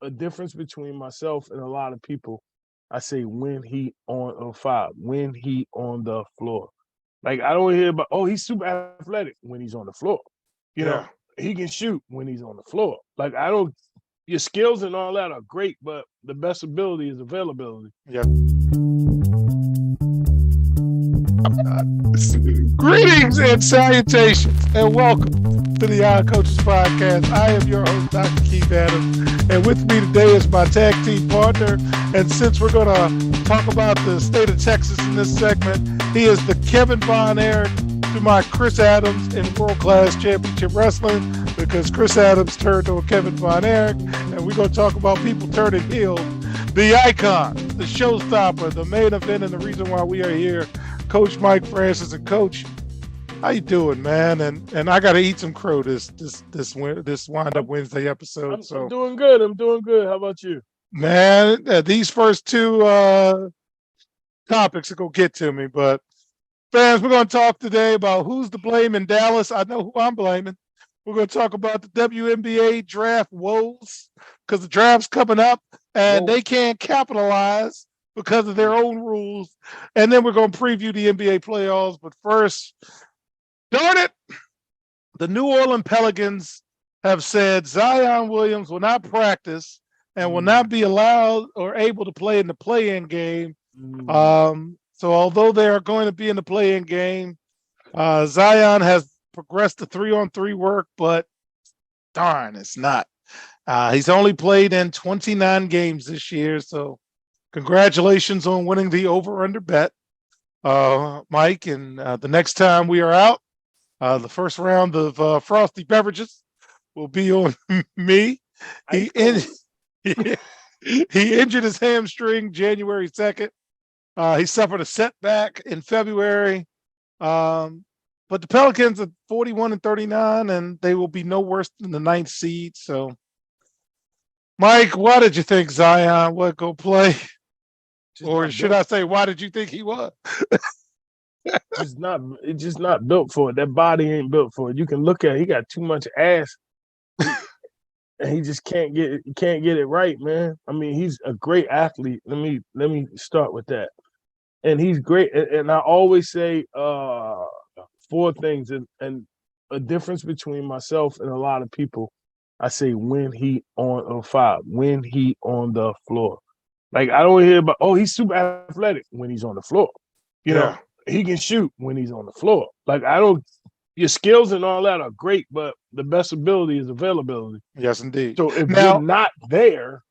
a difference between myself and a lot of people. I say when he on a five, when he on the floor. Like I don't hear about, oh, he's super athletic when he's on the floor. You know, Yeah. he can shoot when he's on the floor. Like I don't, your skills and all that are great, but the best ability is availability. Yeah. Greetings and salutations, and welcome to the Young Coaches Podcast. I am your host, Dr. Keith Adams, and with me today is my tag team partner. And since we're going to talk about the state of Texas in this segment, he is the Kevin Von Erich to my Chris Adams in World Class Championship Wrestling, because Chris Adams turned on Kevin Von Erich, and we're going to talk about people turning heel, the icon, the showstopper, the main event, and the reason why we are here. Coach Mike Francis. And Coach, how you doing, man? And I got to eat some crow this wind up Wednesday episode. I'm doing good. I'm doing good. How about you, man? These first two topics are gonna get to me, but fans, we're gonna talk today about who's to blame in Dallas. I know who I'm blaming. We're gonna talk about the WNBA draft woes because the draft's coming up and they can't capitalize because of their own rules. And then we're going to preview the NBA playoffs. But first, darn it, the New Orleans Pelicans have said Zion Williams will not practice and will not be allowed or able to play in the play-in game. So although they are going to be in the play-in game, Zion has progressed to 3-on-3 work, but darn, it's not. He's only played in 29 games this year, so congratulations on winning the over-under bet, Mike. And the next time we are out, the first round of frosty beverages will be on me. He injured his hamstring January 2nd. He suffered a setback in February. But the Pelicans are 41-39, and they will be no worse than the 9th seed. So, Mike, why did you think Zion would go play? Or should I say, why did you think he was? It's just not built for it. That body ain't built for it. You can look at it, he got too much ass. And he just can't get it right, man. I mean, he's a great athlete. Let me start with that. And he's great. And I always say four things, and a difference between myself and a lot of people. I say when he on a five, when he on the floor. Like I don't hear about, oh, he's super athletic when he's on the floor. You know, he can shoot when he's on the floor. Like I don't, your skills and all that are great, but the best ability is availability. Yes, indeed. So if you're not there,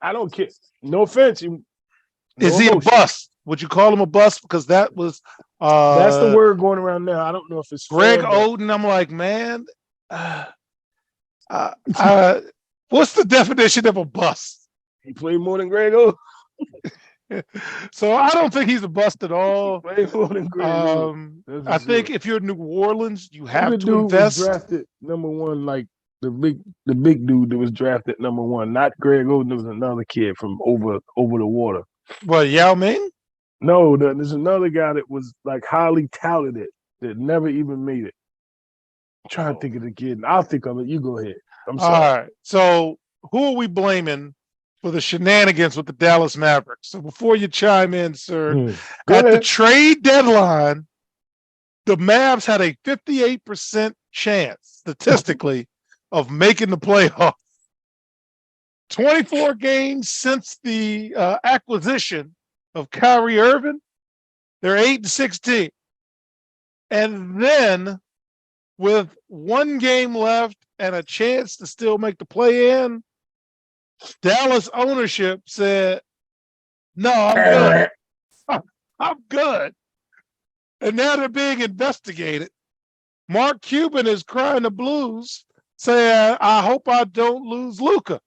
I don't care. No offense. Is he a bust? Would you call him a bust? Because that was that's the word going around now. I don't know if it's Greg Oden. I'm like, man, what's the definition of a bust? He played more than Greg Oden. So I don't think he's a bust at all. Way more than Greg Oden. I think if you're New Orleans, you have to invest. Was drafted number one, like the big dude that was drafted number one. Not Greg Oden. There was another kid from over the water. What, Yao Ming? No, there's another guy that was like highly touted that never even made it. I'm trying to think of the kid. I'll think of it. You go ahead. I'm sorry. All right. So who are we blaming for the shenanigans with the Dallas Mavericks? So before you chime in, sir, at the trade deadline, the Mavs had a 58% chance statistically of making the playoffs. 24 games since the acquisition of Kyrie Irving, they're 8-16. And then with one game left and a chance to still make the play-in, Dallas ownership said, no, I'm good. I'm good. And now they're being investigated. Mark Cuban is crying the blues, saying, I hope I don't lose Luka.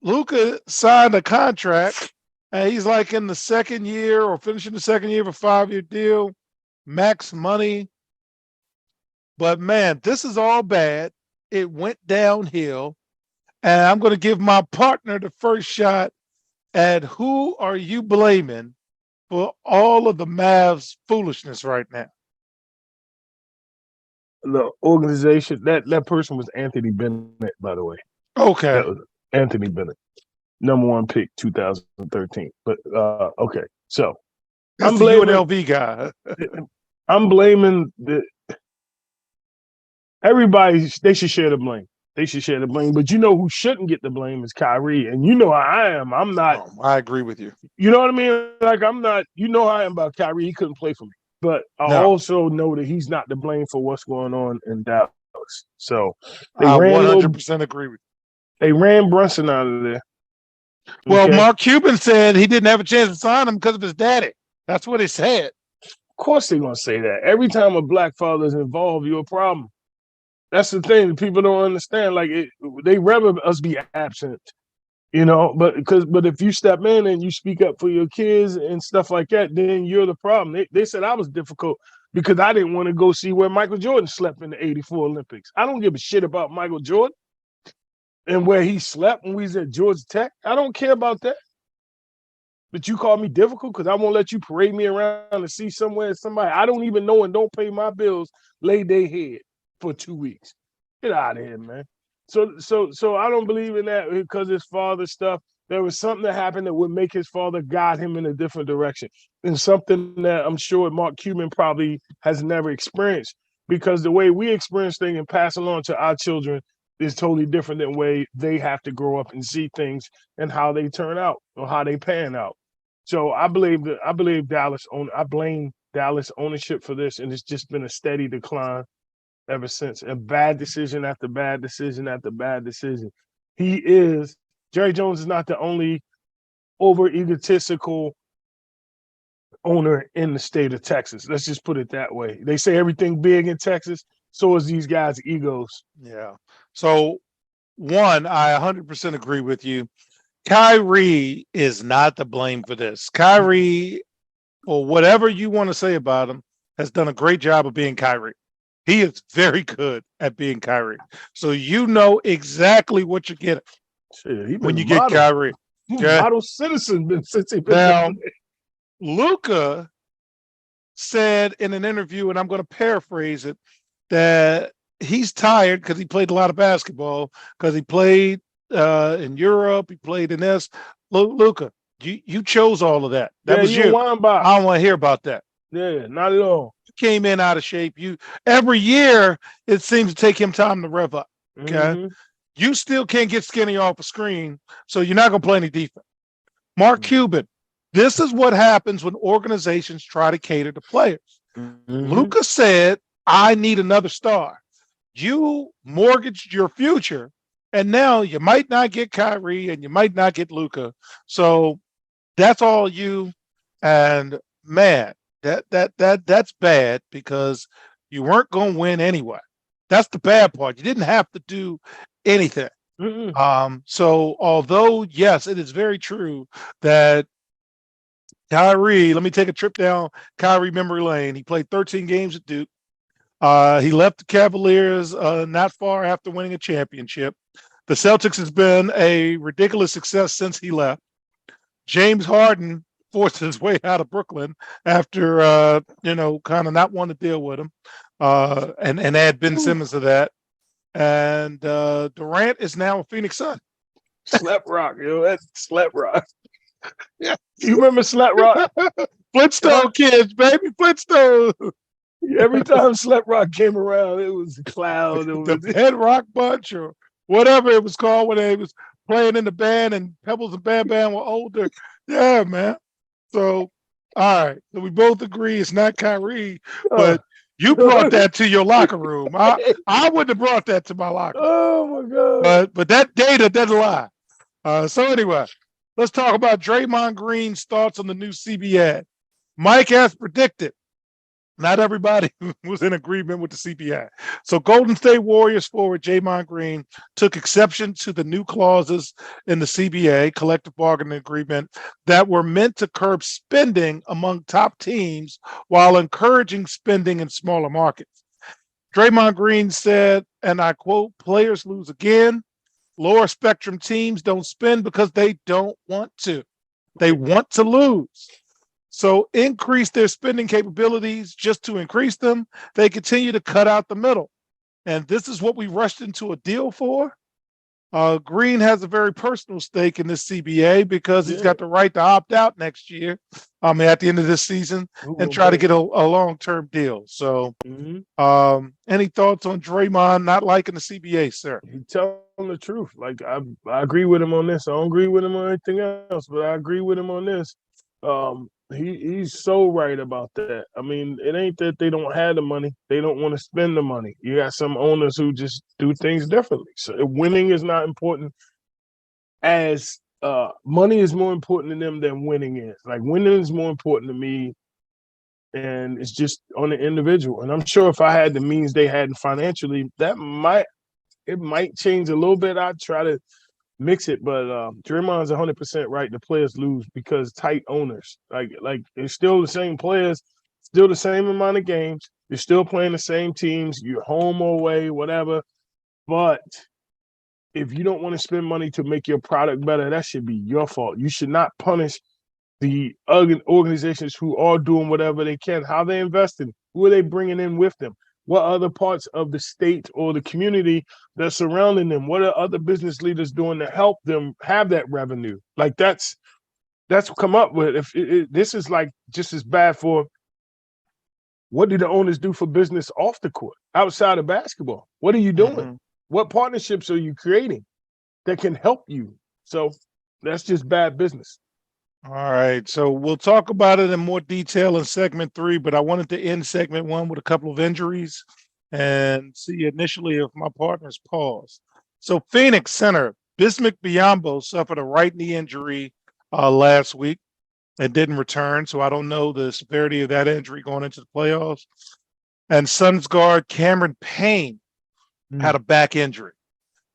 Luka signed a contract, and he's like in the second year or finishing the second year of a 5-year deal, max money. But, man, this is all bad. It went downhill. And I'm going to give my partner the first shot at who are you blaming for all of the Mavs foolishness right now? The organization, that person was Anthony Bennett, by the way. Okay. Anthony Bennett, number one pick, 2013. But okay, so That's I'm the blaming. UNLV guy. I'm blaming the everybody. They should share the blame. They should share the blame. But you know who shouldn't get the blame is Kyrie. And you know how I am. I'm not. I agree with you. You know what I mean? Like I'm not. You know how I am about Kyrie. He couldn't play for me. But I No, also know that he's not to blame for what's going on in Dallas. So they I ran little. 100% agree with They ran Brunson out of there. you. Well, Okay. Mark Cuban said he didn't have a chance to sign him because of his daddy. That's what he said. Of course they're gonna say that. Every time a black father is involved, you're a problem. That's the thing that people don't understand. Like they rather us be absent, but if you step in and you speak up for your kids and stuff like that, then you're the problem. They said I was difficult because I didn't want to go see where Michael Jordan slept in the '84 Olympics. I don't give a shit about Michael Jordan and where he slept when we was at Georgia Tech. I don't care about that. But you call me difficult because I won't let you parade me around to see somewhere somebody I don't even know and don't pay my bills lay their head for 2 weeks. Get out of here, man. So I don't believe in that because his father stuff. There was something that happened that would make his father guide him in a different direction, and something that I'm sure Mark Cuban probably has never experienced because the way we experience things and pass along to our children is totally different than the way they have to grow up and see things and how they turn out or how they pan out. So I believe Dallas I blame Dallas ownership for this, and it's just been a steady decline ever since. A bad decision after bad decision after bad decision. Jerry Jones is not the only over egotistical owner in the state of Texas. Let's just put it that way. They say everything big in Texas, so is these guys' egos. Yeah. So, one, I 100% agree with you. Kyrie is not to blame for this. Kyrie, or whatever you want to say about him, has done a great job of being Kyrie. He is very good at being Kyrie. So you know exactly what you're getting when you get Kyrie. Okay? Model citizen since he's been Now, there. Luka said in an interview, and I'm going to paraphrase it, that he's tired because he played a lot of basketball, because he played in Europe, he played in this. Luka, you chose all of that. That was you. I don't want to hear about that. Yeah, not at all. You came in out of shape. Every year it seems to take him time to rev up. Okay. Mm-hmm. You still can't get skinny off a screen, so you're not going to play any defense. Mark Cuban, this is what happens when organizations try to cater to players. Mm-hmm. Luka said, I need another star. You mortgaged your future, and now you might not get Kyrie and you might not get Luka. So that's all you. And man, that's bad because you weren't going to win anyway. That's the bad part. You didn't have to do anything. Mm-hmm. So although, yes, it is very true that Kyrie, let me take a trip down Kyrie memory lane. He played 13 games at Duke. He left the Cavaliers not far after winning a championship. The Celtics has been a ridiculous success since he left. James Harden forced his way out of Brooklyn after, kind of not wanting to deal with him and add Ben Simmons to that. And Durant is now a Phoenix Sun. Slap Rock, that's Slap Rock. Yeah, you remember Slap Rock? Flintstone kids, baby, Flintstone. Every time Slap Rock came around, it was a cloud. The Head Rock Bunch or whatever it was called when they was playing in the band and Pebbles and Bam Bam were older. Yeah, man. So, all right. So we both agree it's not Kyrie, but you brought that to your locker room. I wouldn't have brought that to my locker room. Oh, my God. But that data doesn't lie. So anyway, let's talk about Draymond Green's thoughts on the new CBA. Mike, as predicted, not everybody was in agreement with the CBA. So Golden State Warriors forward Draymond Green took exception to the new clauses in the CBA, collective bargaining agreement, that were meant to curb spending among top teams while encouraging spending in smaller markets. Draymond Green said, and I quote, players lose again. Lower spectrum teams don't spend because they don't want to. They want to lose. So increase their spending capabilities just to increase them. They continue to cut out the middle. And this is what we rushed into a deal for. Green has a very personal stake in this CBA because he's Yeah. got the right to opt out next year, at the end of this season, Who and gonna try to pay? get a long-term deal. So, Hmm. any thoughts on Draymond not liking the CBA, sir? He telling the truth. Like I agree with him on this. I don't agree with him on anything else, but I agree with him on this. He's so right about that. I mean, it ain't that they don't have the money; they don't want to spend the money. You got some owners who just do things differently. So winning is not important. As money is more important to them than winning is. Like winning is more important to me, and it's just on the individual. And I'm sure if I had the means they had financially, it might change a little bit. I'd try to mix it, but Draymond's 100% right. The players lose because tight owners, like it's still the same players, still the same amount of games. You're still playing the same teams. You're home or away, whatever. But if you don't want to spend money to make your product better, that should be your fault. You should not punish the organizations who are doing whatever they can. How they investing? Who are they bringing in with them? What other parts of the state or the community that's surrounding them? What are other business leaders doing to help them have that revenue? Like that's come up with. If this is like just as bad for what do the owners do for business off the court, outside of basketball? What are you doing? Mm-hmm. What partnerships are you creating that can help you? So that's just bad business. All right, so we'll talk about it in more detail in segment 3, but I wanted to end segment 1 with a couple of injuries and see initially if my partners pause. So Phoenix center Bismack Biyombo suffered a right knee injury last week and didn't return, so I don't know the severity of that injury going into the playoffs. And Suns guard Cameron Payne had a back injury.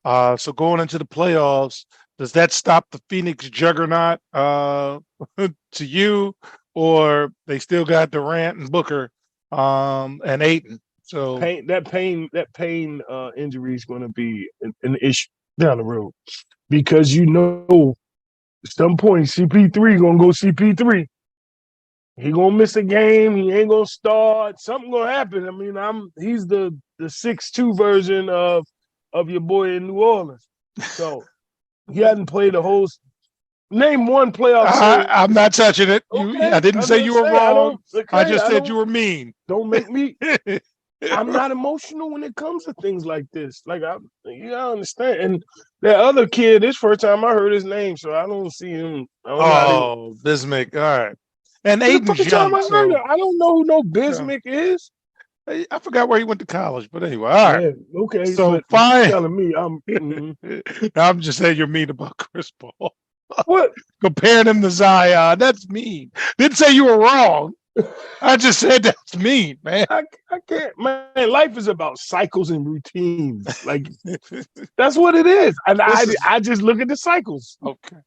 So going into the playoffs, does that stop the Phoenix juggernaut to you, or they still got Durant and Booker and Ayton? So That pain injury is going to be an issue down the road because at some point CP3 gonna go CP3. He gonna miss a game. He ain't gonna start. Something gonna happen. I mean, he's the 6'2" version of your boy in New Orleans. So he hadn't played the whole. Name one playoff series. I'm not touching it. Okay, I didn't say you were wrong. I just said you were mean. Don't make me. I'm not emotional when it comes to things like this. Like you gotta understand. And that other kid, this first time I heard his name, so I don't see him. I don't know Bismack. All right. And Aiden's young. I don't know who no Bismack is. I forgot where he went to college, but anyway, all right. Yeah, okay. So fine. Telling me I'm. I'm just saying you're mean about Chris Paul. What? Comparing him to Zion. That's mean. Didn't say you were wrong. I just said that's mean, man. I can't, man. Life is about cycles and routines. Like that's what it is. And I just look at the cycles. Okay.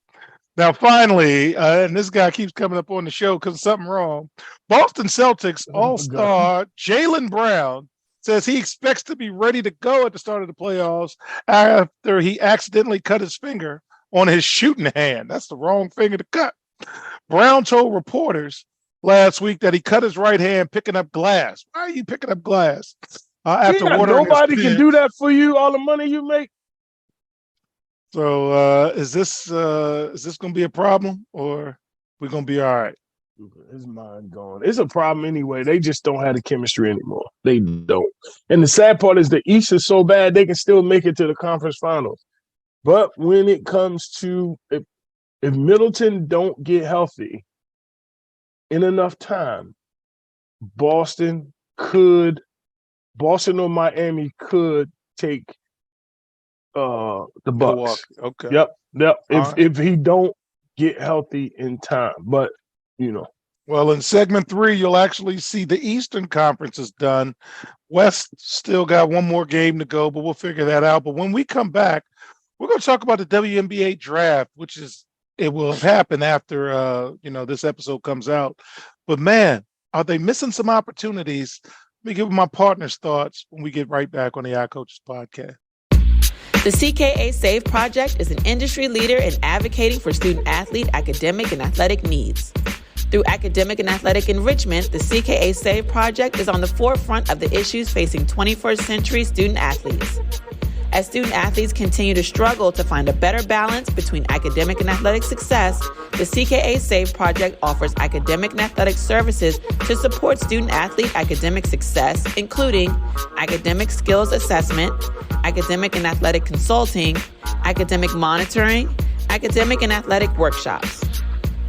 Now, finally, and this guy keeps coming up on the show because of something wrong. Boston Celtics all-star Jaylen Brown says he expects to be ready to go at the start of the playoffs after he accidentally cut his finger on his shooting hand. That's the wrong finger to cut. Brown told reporters last week that he cut his right hand picking up glass. Why are you picking up glass? After nobody can do that for you. All the money you make. So is this going to be a problem, or we're going to be all right? His mind gone. It's a problem anyway. They just don't have the chemistry anymore. They don't. And the sad part is the East is so bad they can still make it to the conference finals. But when it comes to if Middleton don't get healthy in enough time, Boston or Miami could take the Bucks. Okay. Yep. If he don't get healthy in time, but Well, in segment 3, you'll actually see the Eastern Conference is done. West still got one more game to go, but we'll figure that out. But when we come back, we're going to talk about the WNBA draft, it will happen after this episode comes out. But man, are they missing some opportunities? Let me give my partner's thoughts when we get right back on the iCoaches podcast. The CKA SAVE Project is an industry leader in advocating for student-athlete, academic, and athletic needs. Through academic and athletic enrichment, the CKA SAVE Project is on the forefront of the issues facing 21st century student-athletes. As student athletes continue to struggle to find a better balance between academic and athletic success, the CKA SAVE Project offers academic and athletic services to support student athlete academic success, including academic skills assessment, academic and athletic consulting, academic monitoring, academic and athletic workshops.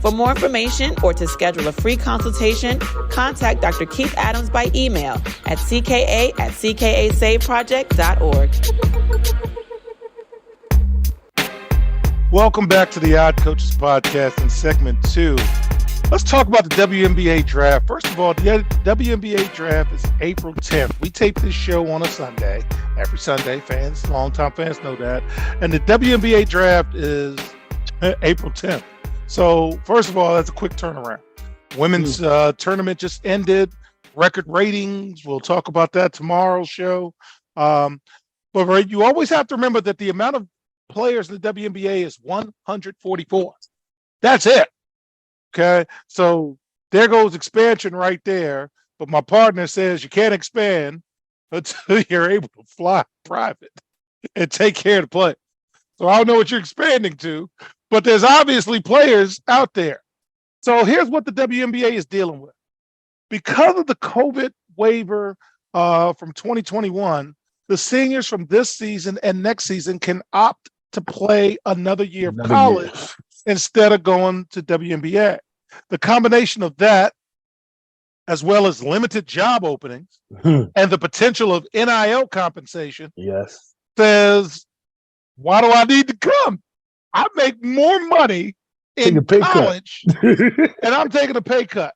For more information or to schedule a free consultation, contact Dr. Keith Adams by email at cka@ckasaveproject.org. Welcome back to the Odd Coaches Podcast in segment 2. Let's talk about the WNBA draft. First of all, the WNBA draft is April 10th. We tape this show on a Sunday. Every Sunday, fans, longtime fans know that. And the WNBA draft is April 10th. So, first of all, that's a quick turnaround. Women's tournament just ended. Record ratings. We'll talk about that tomorrow's show. But right, you always have to remember that the amount of players in the WNBA is 144. That's it. Okay. So there goes expansion right there. But my partner says you can't expand until you're able to fly private and take care of the play. So I don't know what you're expanding to, but there's obviously players out there. So here's what the WNBA is dealing with. Because of the COVID waiver from 2021, the seniors from this season and next season can opt to play another year of college instead of going to WNBA. The combination of that, as well as limited job openings and the potential of NIL compensation, says, why do I need to come? I make more money in college and I'm taking a pay cut.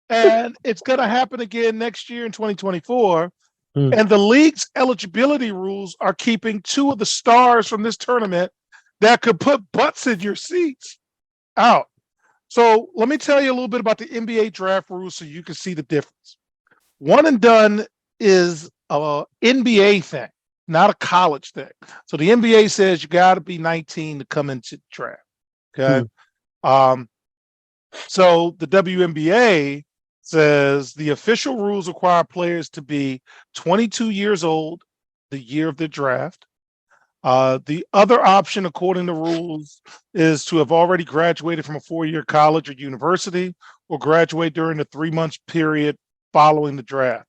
And it's going to happen again next year in 2024. And the league's eligibility rules are keeping two of the stars from this tournament that could put butts in your seats out. So let me tell you a little bit about the NBA draft rules so you can see the difference. One and done is a NBA thing, not a college thing. So the NBA says you got to be 19 to come into the draft. Okay. So the WNBA says the official rules require players to be 22 years old the year of the draft. The other option, according to rules, is to have already graduated from a 4-year college or university or graduate during the 3-month period following the draft.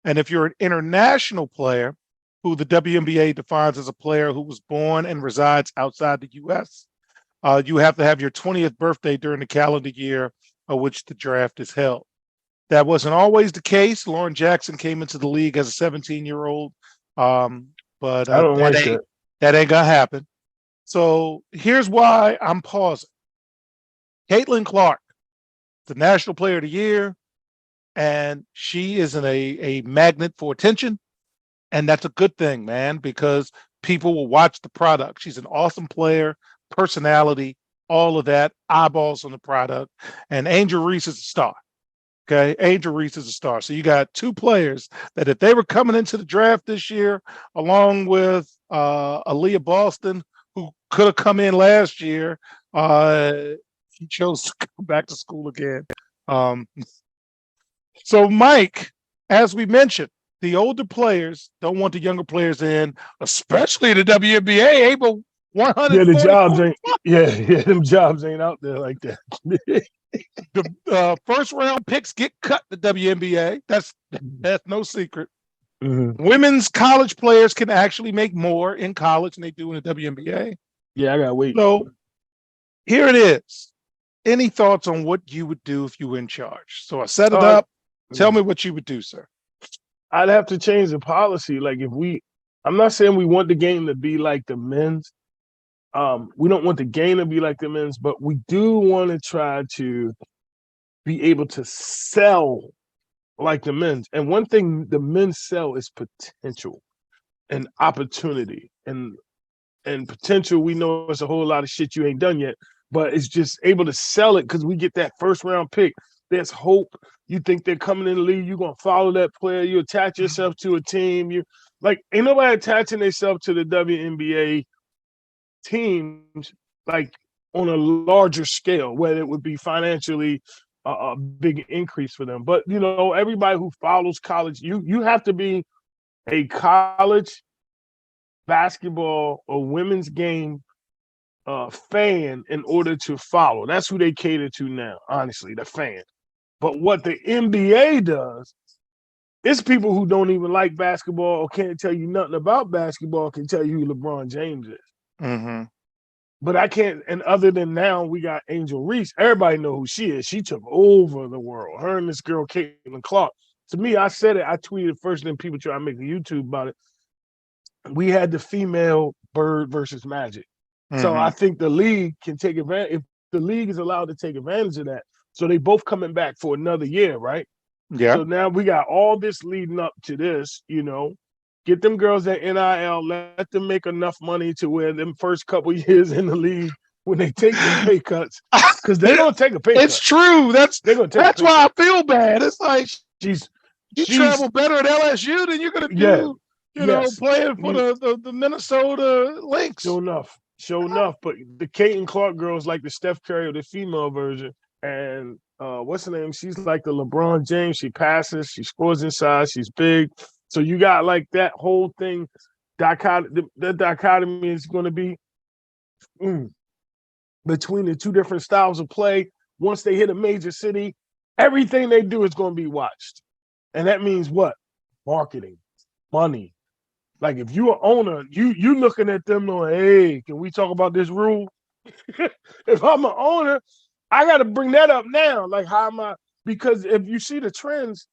And if you're an international player, who the WNBA defines as a player who was born and resides outside the U.S., you have to have your 20th birthday during the calendar year of which the draft is held. That wasn't always the case. Lauren Jackson came into the league as a 17-year-old, but I don't like that. That ain't gonna happen. So here's why I'm pausing. Caitlin Clark, the National Player of the Year, and she is a magnet for attention, and that's a good thing, man, because people will watch the product. She's an awesome player, personality, all of that, eyeballs on the product, and Angel Reese is a star. Okay, Angel Reese is a star. So you got two players that if they were coming into the draft this year, along with Aaliyah Boston, who could have come in last year, he chose to go back to school again. So Mike, as we mentioned, the older players don't want the younger players in, especially the WNBA, able 100. Yeah, the jobs ain't. Yeah, them jobs ain't out there like that. The first round picks get cut the WNBA. That's no secret. Women's college players can actually make more in college than they do in the WNBA. Yeah, I gotta wait. So here it is. Any thoughts on what you would do if you were in charge? So I set it up. Tell me what you would do, sir. I'd have to change the policy. Like I'm not saying we want the game to be like the men's. We don't want the game to be like the men's, but we do want to try to be able to sell like the men's. And one thing the men's sell is potential and opportunity. And potential, we know it's a whole lot of shit you ain't done yet, but it's just able to sell it because we get that first round pick. There's hope. You think they're coming in the league, you're going to follow that player. You attach yourself to a team. You like, ain't nobody attaching themselves to the WNBA teams like on a larger scale, where it would be financially a big increase for them. But you know, everybody who follows college, you have to be a college basketball or women's game fan in order to follow. That's who they cater to now, honestly, the fan. But what the NBA does, it's people who don't even like basketball or can't tell you nothing about basketball can tell you who LeBron James is. Mm-hmm. But I can't. And other than now, we got Angel Reese. Everybody know who she is. She took over the world. Her and this girl, Caitlin Clark. To me, I said it. I tweeted first, then people try to make a YouTube about it. We had the female Bird versus Magic. So I think the league can take advantage. If the league is allowed to take advantage of that, so they both coming back for another year, right? Yeah. So now we got all this leading up to this, get them girls at NIL, let them make enough money to where them first couple years in the league when they take the pay cuts, because they're gonna take a pay It's cut. true. That's That's why I feel bad. It's like she's travel better at LSU than you're gonna do, playing for the Minnesota Lynx. Sure enough. But the Caitlin Clark girls like the Steph Curry, the female version, and what's her name? She's like the LeBron James. She passes, she scores inside, she's big. So you got like that whole thing. The dichotomy is going to be between the two different styles of play. Once they hit a major city, everything they do is going to be watched, and that means what? Marketing, money. Like if you're an owner, you looking at them going, hey, can we talk about this rule? If I'm an owner, I got to bring that up now. Like how am I? Because if you see the trends,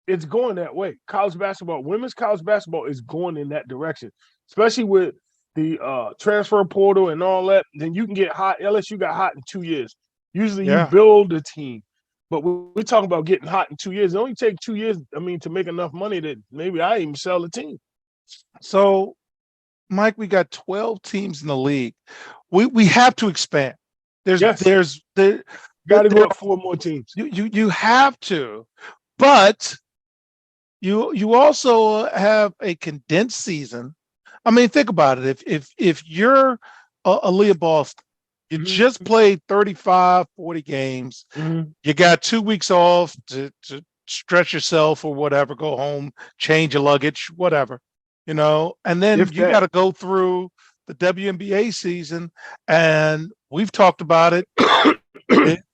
it's going that way. College basketball, women's college basketball is going in that direction, especially with the transfer portal and all that. Then you can get hot. LSU got hot in 2 years. Usually you build a team, but we're talking about getting hot in 2 years. It only takes 2 years, to make enough money that maybe I even sell a team. So, Mike, we got 12 teams in the league. We have to expand. There's got to go up 4 more teams. You have to, but you also have a condensed season. I mean, think about it. If you're Aaliyah Boston, you just played 35, 40 games. You got 2 weeks off to stretch yourself or whatever, go home, change your luggage, whatever. And then you got to go through the WNBA season, and we've talked about it.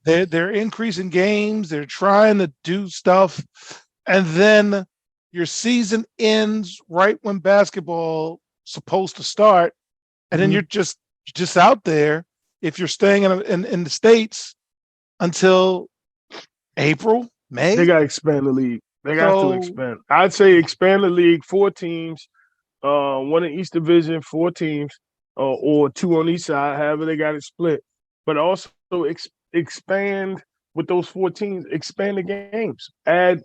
They're increasing games. They're trying to do stuff, and then your season ends right when basketball is supposed to start, and then you're just out there if you're staying in the States until April, May. They got to expand the league. They got to expand. I'd say expand the league, 4 teams. 1 in each division, 4 teams, or 2 on each side, however they got it split. But also expand with those 4 teams, expand the games, add,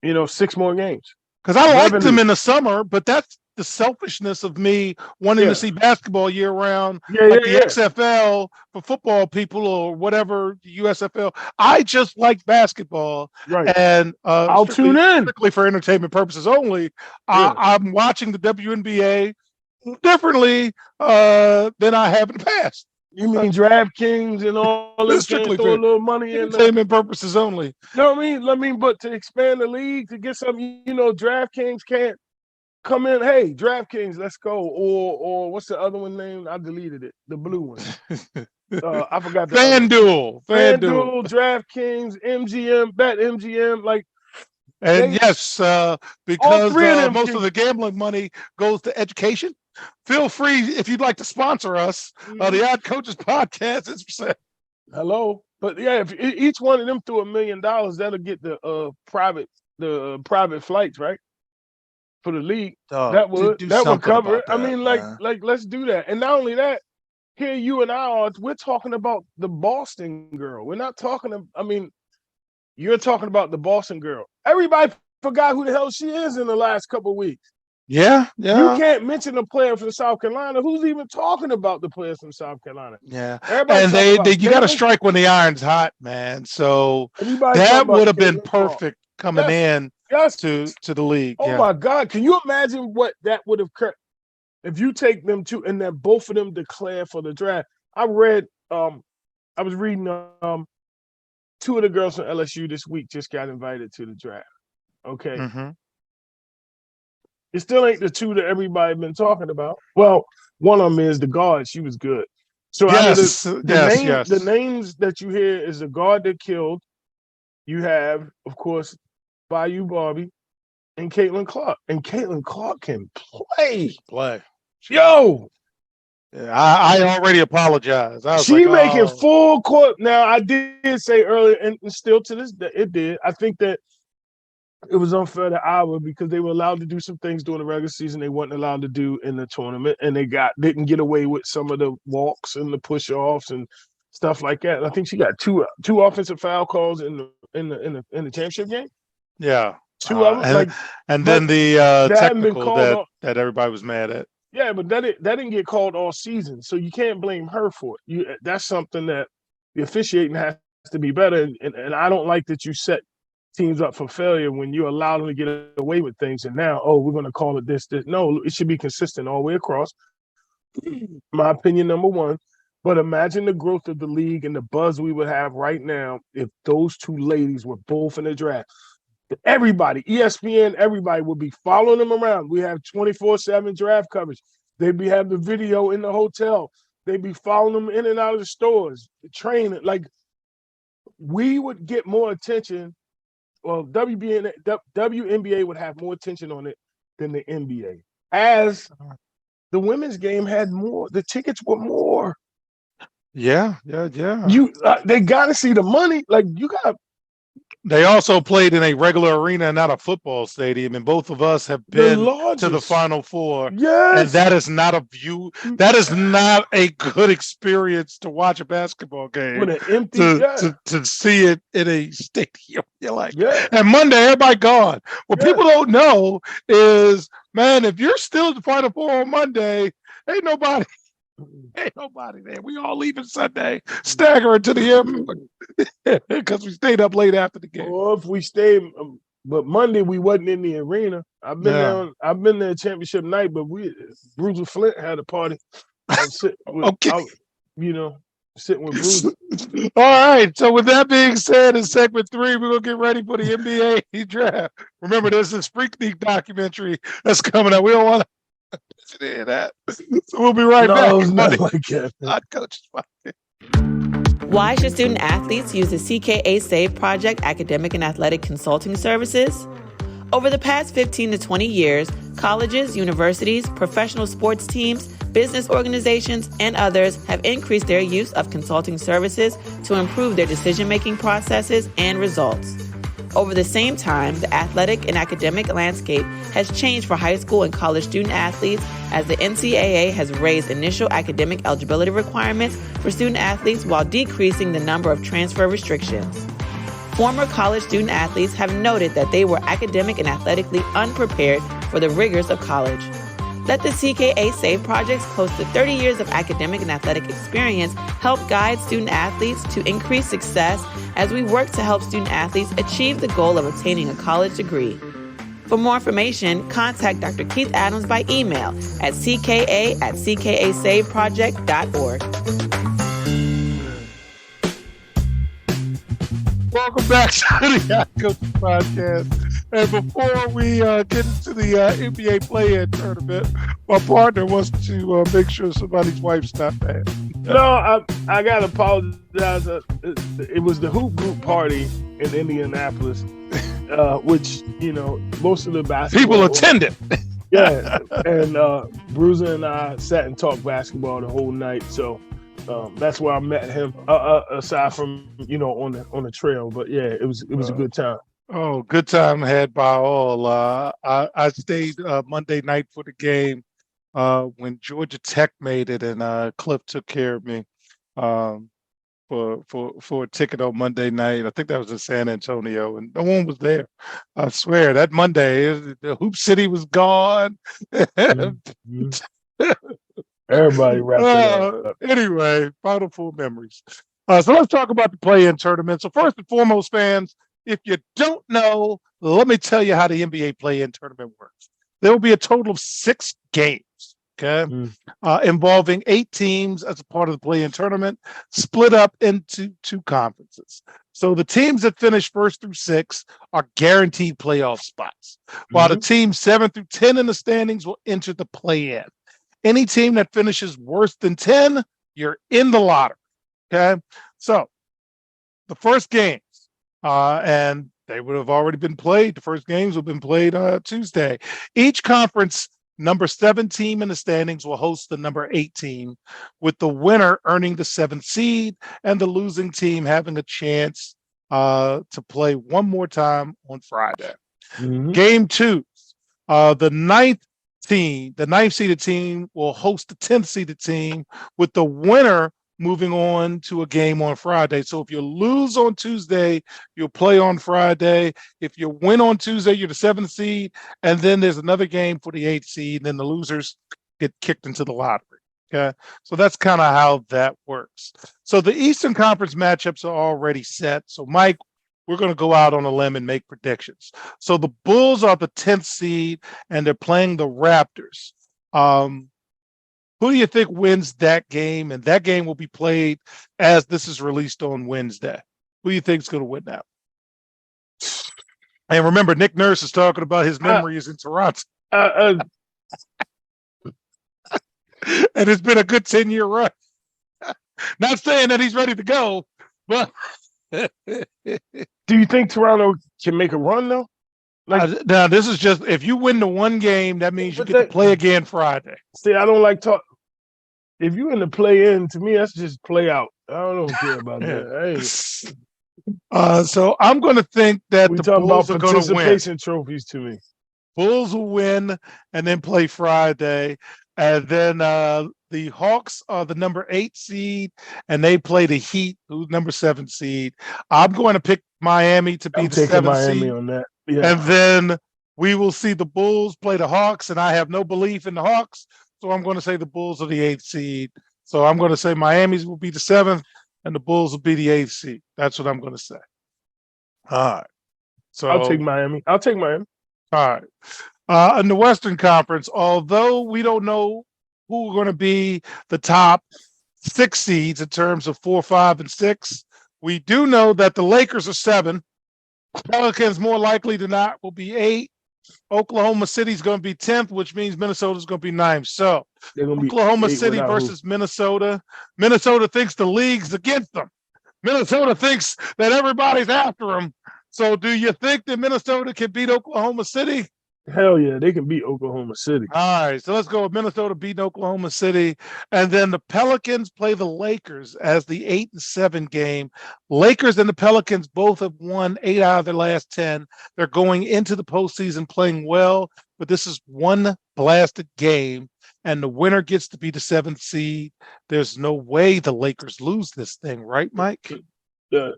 6 more games. Because I like them in the summer, but that's the selfishness of me wanting to see basketball year round, the XFL for football people or whatever, the USFL. I just like basketball, and I'll tune in strictly for entertainment purposes only. I'm watching the WNBA differently than I have in the past. You mean DraftKings and all that? Strictly throw a little money in entertainment purposes only. You know what I mean? But to expand the league, to get something, DraftKings can't come in. Hey, DraftKings, let's go. Or what's the other one named? I deleted it. The blue one. I forgot. FanDuel, DraftKings, MGM, BetMGM, like. And because most of the gambling money goes to education. Feel free if you'd like to sponsor us. The Odd Coaches Podcast is for sale. Hello, but if each one of them threw $1 million, that'll get the private flights, right? For the league, that would cover it. I mean, like let's do that. And not only that, here you and I are. We're talking about the Boston girl. We're not talking. You're talking about the Boston girl. Everybody forgot who the hell she is in the last couple of weeks. Yeah. You can't mention a player from South Carolina. Who's even talking about the players from South Carolina? Yeah. And you got to strike when the iron's hot, man. So that would have been perfect coming in to the league. Oh my God. Can you imagine what that would have occurred if you take them to, and then both of them declare for the draft? I was reading 2 of the girls from LSU this week just got invited to the draft. Okay. It still ain't the two that everybody been talking about. Well, one of them is the guard. She was good. So out of Yes, yes, the yes. names that you hear is the guard that killed. You have, of course, Bayou Barbie and Caitlin Clark. And Caitlin Clark can play. Play. Yo, Yeah, I already apologize. I was like, she making oh, full court. Now, I did say earlier, and still to this day, it did. I think that it was unfair to Iowa because they were allowed to do some things during the regular season they weren't allowed to do in the tournament, and they didn't get away with some of the walks and the push offs and stuff like that. And I think she got two offensive foul calls in the championship game. yeah. Two of them, like, And but then the that hadn't been technical called. that everybody was mad at. Yeah, but that didn't get called all season, so you can't blame her for it. That's something that the officiating has to be better, and I don't like that you set teams up for failure when you allow them to get away with things, and now, oh, we're going to call it this. No, it should be consistent all the way across. My opinion, number one. But imagine the growth of the league and the buzz we would have right now if those two ladies were both in the draft. Everybody, ESPN, everybody would be following them around. We have 24/7 draft coverage. They'd be having the video in the hotel. They'd be following them in and out of the stores, the training. Like, we would get more attention. Well, WNBA would have more attention on it than the NBA. As the women's game had more, the tickets were more. Yeah. They got to see the money. Like, you got. They also played in a regular arena and not a football stadium, and both of us have been to the Final Four. Yes. And that is not a view. That is not a good experience to watch a basketball game. With an empty, to see it in a stadium. You're like, and Monday, everybody gone. What people don't know is, man, if you're still at the Final Four on Monday, ain't nobody there. We all leaving Sunday, staggering to the airport because we stayed up late after the game. Or if we stayed, but Monday we wasn't in the arena. I've been there championship night, but Bruiser Flint had a party. Sitting with Bruiser. All right. So with that being said, in segment 3, we're gonna get ready for the NBA draft. Remember, there's this Freaknik documentary that's coming up. We don't want to hear that. So we'll be right back. No, not like that. Coach. Why should student athletes use the CKA SAVE Project academic and athletic consulting services? Over the past 15 to 20 years, colleges, universities, professional sports teams, business organizations, and others have increased their use of consulting services to improve their decision-making processes and results. Over the same time, the athletic and academic landscape has changed for high school and college student athletes as the NCAA has raised initial academic eligibility requirements for student athletes while decreasing the number of transfer restrictions. Former college student athletes have noted that they were academic and athletically unprepared for the rigors of college. Let the CKA SAVE Project's close to 30 years of academic and athletic experience help guide student athletes to increase success as we work to help student athletes achieve the goal of obtaining a college degree. For more information, contact Dr. Keith Adams by email at cka@ckasaveproject.org. Welcome back to the Coach Podcast. And before we get into the NBA play-in tournament, my partner wants to make sure somebody's wife's not bad. No, I got to apologize. It was the hoop group party in Indianapolis, which, most of the basketball people attended. Yeah, and Bruiser and I sat and talked basketball the whole night. So that's where I met him. Aside from on the trail, but yeah, it was a good time. Oh, good time had by all. I stayed Monday night for the game when Georgia Tech made it, and Cliff took care of me for a ticket on Monday night. I think that was in San Antonio, and no one was there. I swear that Monday, the Hoop City was gone. Mm-hmm. Everybody wrapped it up. Anyway, Final Four memories. So let's talk about the play-in tournament. So first and foremost, fans, if you don't know, let me tell you how the NBA play-in tournament works. There will be a total of 6 games. Okay. Mm. Involving 8 teams as a part of the play-in tournament, split up into 2 conferences. So the teams that finish first through 6 are guaranteed playoff spots, while the Mhm. teams 7 through 10 in the standings will enter the play-in. Any team that finishes worse than 10, you're in the lottery. Okay. So the first games, and they would have already been played. The first games have been played Tuesday. Each conference number 7 team in the standings will host the number 8 team, with the winner earning the 7th seed and the losing team having a chance to play one more time on Friday. Mhm. Game 2, the ninth seeded team will host the 10th seeded team, with the winner moving on to a game on Friday. So if you lose on Tuesday, you'll play on Friday. If you win on Tuesday, you're the 7th seed, and then there's another game for the 8th seed, and then the losers get kicked into the lottery. Okay, so that's kind of how that works. So the Eastern Conference matchups are already set. So Mike, we're going to go out on a limb and make predictions. So the Bulls are the 10th seed, and they're playing the Raptors. Who do you think wins that game? And that game will be played as this is released on Wednesday. Who do you think is going to win that? And remember, Nick Nurse is talking about his memories in Toronto. Uh, And it's been a good 10-year run. Not saying that he's ready to go, but do you think Toronto can make a run though? Like, now this is just if you win the one game, that means you but get to play again Friday. see, I don't like talk. If you in the play in, to me, that's just play out. I don't care about that. So I'm going to think that We the talking about Bulls are going to win. participation trophies to me. Bulls will win and then play Friday. And then the Hawks are the number 8 seed, and they play the Heat, who's number 7 seed. I'm going to pick Miami to be I'm the taking 7th Miami seed. on that. Yeah. And then we will see the Bulls play the Hawks, and I have no belief in the Hawks, so I'm going to say the Bulls are the 8th seed. So I'm going to say Miami's will be the 7th, and the Bulls will be the 8th seed. That's what I'm going to say. All right. So I'll take Miami. All right. In the Western Conference, although we don't know who are going to be the top 6 seeds in terms of 4, 5, and 6, we do know that the Lakers are 7. Pelicans, more likely than not, will be 8. Oklahoma City is going to be 10th, which means Minnesota is going to be 9th. So They're gonna be Oklahoma 8 City without versus Minnesota. Minnesota thinks the league's against them. Minnesota thinks that everybody's after them. So do you think that Minnesota can beat Oklahoma City? who. Hell yeah, they can beat Oklahoma City. All right, so let's go with Minnesota beating Oklahoma City. And then the Pelicans play the Lakers as the 8 and 7 game. Lakers and the Pelicans both have won 8 out of their last 10. They're going into the postseason playing well, but this is one blasted game, and the winner gets to be the 7th seed. There's no way the Lakers lose this thing, right, Mike? Uh,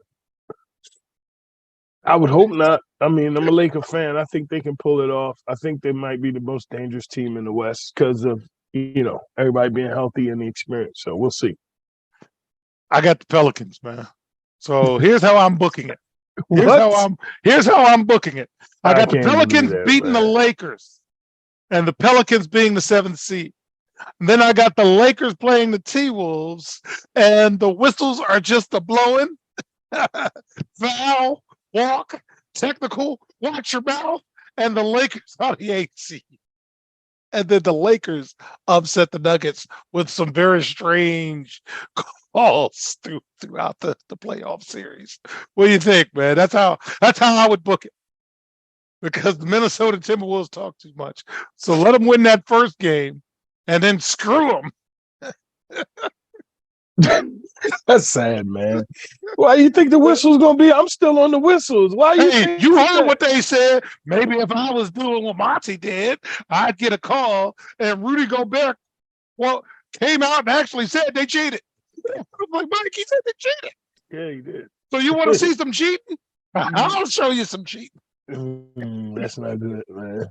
I would hope not. I mean, I'm a Laker fan. I think they can pull it off. I think they might be the most dangerous team in the West because of everybody being healthy and the experience. So we'll see. I got the Pelicans, man. So here's how I'm booking it. What? Here's how I'm booking it. I got the can't believe Pelicans that, beating the man. Lakers, and the Pelicans being the 7th seed. And then I got the Lakers playing the T-Wolves, and the whistles are just a blowing. Foul, walk, technical, watch your mouth, and the Lakers are the 8th seed. And then the Lakers upset the Nuggets with some very strange calls throughout the playoff series. What do you think, man? That's how I would book it. Because the Minnesota Timberwolves talk too much. So let them win that first game and then screw them. That's sad, man. Why you think the whistle's gonna be? I'm still on the whistles. Why you Hey, think you heard that? what they said. Maybe if I was doing what Monty did, I'd get a call and Rudy Gobert came out and actually said they cheated. I'm like, Mike, he said they cheated. Yeah, he did. So you want to see some cheating? I'll show you some cheating. That's not good, man.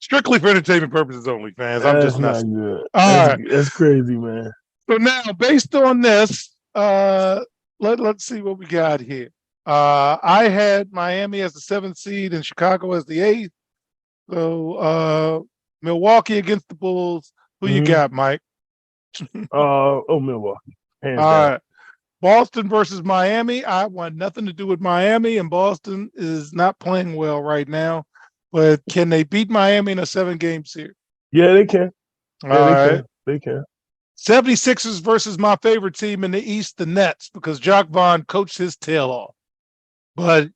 Strictly for entertainment purposes only, fans. I'm just not messing. good. All right. That's crazy, man. So now, based on this, let's see what we got here. I had Miami as the 7th seed and Chicago as the 8th. So Milwaukee against the Bulls. Who you got, Mike? Milwaukee. Hands All down. right. Boston versus Miami. I want nothing to do with Miami, and Boston is not playing well right now. But can they beat Miami in a 7-game series? Yeah, they can. All Yeah, they right. can. They can. 76ers versus my favorite team in the East, the Nets, because Jacques Vaughn coached his tail off. But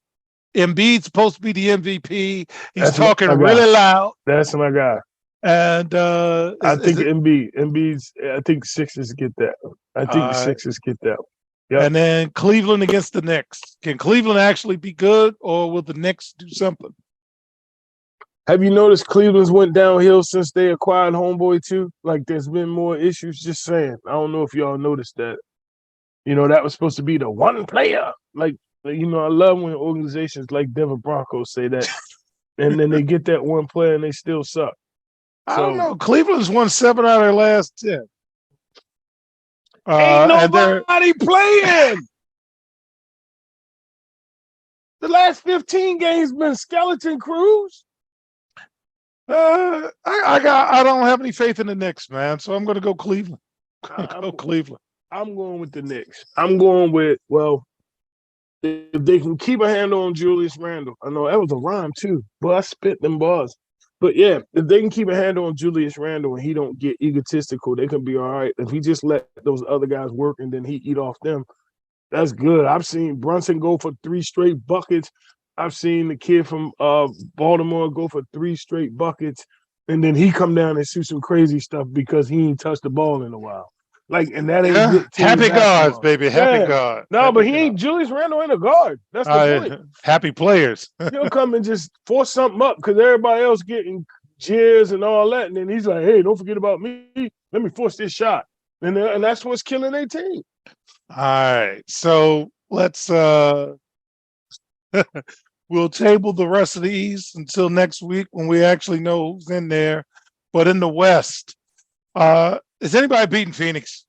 Embiid's supposed to be the MVP. He's talking really loud. That's my guy. And I think Embiid's. I think Sixers get that. I think the Sixers get that. Yep. And then Cleveland against the Knicks. Can Cleveland actually be good, or will the Knicks do something? Have you noticed Cleveland's went downhill since they acquired Homeboy too? Like there's been more issues. Just saying. I don't know if y'all noticed that. You know, that was supposed to be the one player. Like, you know, I love when organizations like Denver Broncos say that. And then they get that one player and they still suck. I don't know. Cleveland's won 7 out of their last 10. Ain't nobody playing. The last 15 games been skeleton crews. I don't have any faith in the Knicks, man. So I'm going to go Cleveland. Cleveland. I'm going with the Knicks. I'm going with, well, if they can keep a handle on Julius Randle. I know that was a rhyme too, but I spit them bars. But yeah, if they can keep a handle on Julius Randle and he don't get egotistical, they can be all right. If he just let those other guys work and then he eat off them, that's good. I've seen Brunson go for 3 straight buckets. I've seen the kid from Baltimore go for 3 straight buckets, and then he come down and shoot some crazy stuff because he ain't touched the ball in a while. Like, and that ain't happy guards, baby. Happy guard. No, happy but he ain't. Julius Randle ain't a guard. That's the point. Happy players. He'll come and just force something up because everybody else getting jeers and all that, and then he's like, "Hey, don't forget about me. Let me force this shot." And that's what's killing their team. All right, so let's we'll table the rest of the East until next week when we actually know who's in there. But in the West, is anybody beating Phoenix?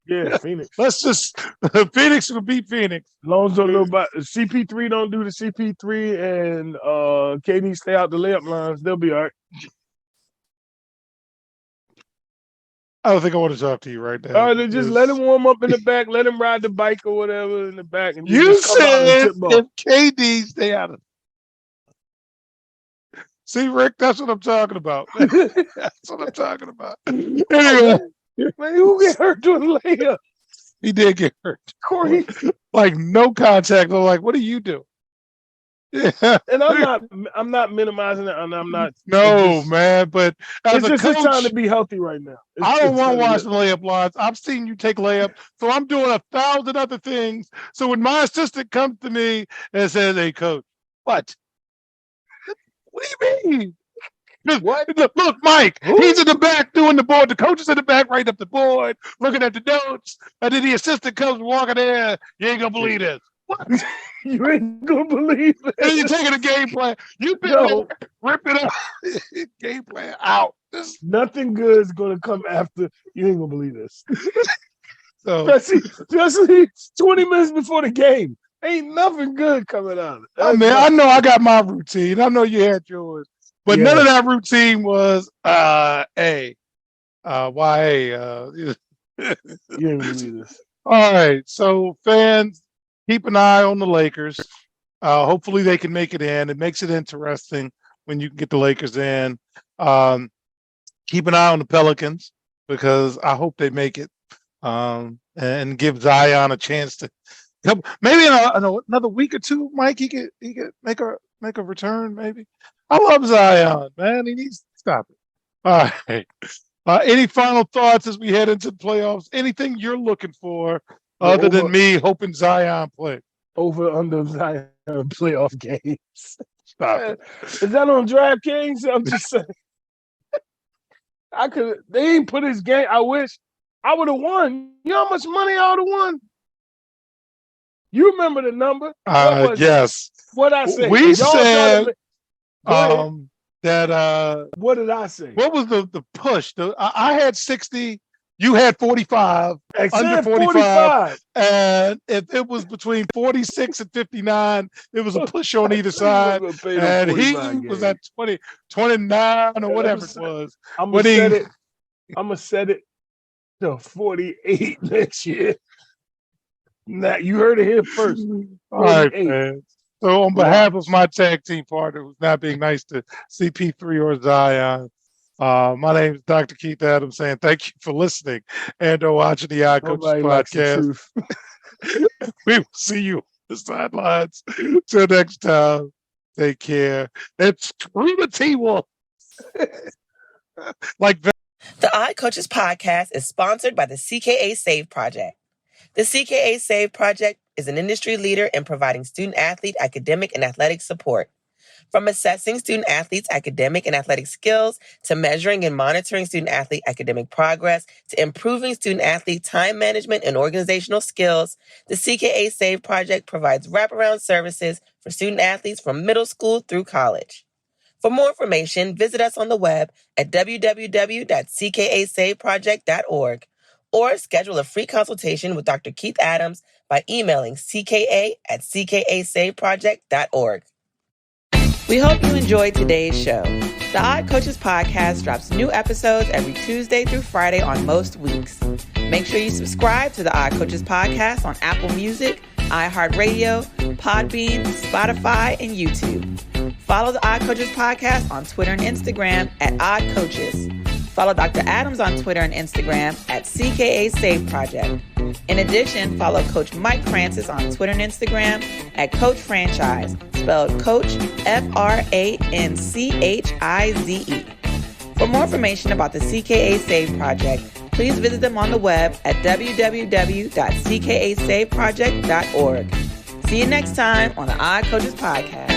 Yeah, Phoenix. Let's just Phoenix will beat Phoenix. As long as don't know about CP3, don't do the CP3, and KD stay out the layup lines, they'll be all right. I don't think I want to talk to you right now. All right, then just let him warm up in the back, let him ride the bike or whatever in the back. And you said if KD stay out of See, Rick, that's what I'm talking about. That's what I'm talking about. Anyway. Man, who get hurt doing layup? He did get hurt. Corey. Like no contact. I'm like, what do you do? Yeah. And I'm not minimizing it, and I'm not. No, man. But as it's a coach, time to be healthy right now. I don't want to watch the layup lines. I've seen you take layup, so I'm doing 1,000 other things. So when my assistant comes to me and says, "Hey, coach, what? What do you mean? What? Look, Mike, he's in the back doing the board. The coach is in the back writing up the board, looking at the notes. And then the assistant comes walking in. You ain't going to believe this. What? You ain't going to believe it. And you're taking a game plan. You've been ripping up game plan out. Nothing good is going to come after. You ain't going to believe this. So, especially 20 minutes before the game. Ain't nothing good coming out of it. I mean, I know I got my routine. I know you had yours. But none of that routine was YA. You didn't believe this. All right. So fans, keep an eye on the Lakers. Hopefully they can make it in. It makes it interesting when you can get the Lakers in. Keep an eye on the Pelicans because I hope they make it and give Zion a chance to come. Maybe in another week or two, Mike, he could make a return, maybe. I love Zion, man. He needs to stop it. All right. Any final thoughts as we head into the playoffs? Anything you're looking for other than me hoping Zion play? Over under Zion playoff games. Stop it. Is that on DraftKings? I'm just saying. They ain't put his game. I wish I would have won. You know how much money I would have won? You remember the number? Yes. What I said? We said that what did I say? What was the push? I had 60, You had 45, I under said 45, and if it was between 46 and 59, it was a push on either side. And he was at 20, 29 or whatever it was. I'm going to set it to 48 next year. Now, you heard it here first. 48. All right, man. So on behalf of my tag team partner, who's not being nice to CP3 or Zion, my name is Dr. Keith Adams, saying thank you for listening and watching the iCoaches podcast. We will see you on the sidelines. Till next time, take care. And screw the T-Wolves. The iCoaches podcast is sponsored by the CKA Save Project. The CKA Save Project is an industry leader in providing student-athlete academic and athletic support. From assessing student-athletes' academic and athletic skills, to measuring and monitoring student-athlete academic progress, to improving student-athlete time management and organizational skills, the CKA Save Project provides wraparound services for student-athletes from middle school through college. For more information, visit us on the web at www.ckasaveproject.org or schedule a free consultation with Dr. Keith Adams by emailing cka@ckasaveproject.org. We hope you enjoyed today's show. The iCoaches podcast drops new episodes every Tuesday through Friday on most weeks. Make sure you subscribe to the iCoaches podcast on Apple Music, iHeartRadio, Podbean, Spotify, and YouTube. Follow the iCoaches podcast on Twitter and Instagram at iCoaches. Follow Dr. Adams on Twitter and Instagram at CKA Save Project. In addition, follow Coach Mike Francis on Twitter and Instagram at Coach Franchise, spelled Coach FRANCHIZE. For more information about the CKA Save Project, please visit them on the web at www.ckasaveproject.org. See you next time on the iCoaches podcast.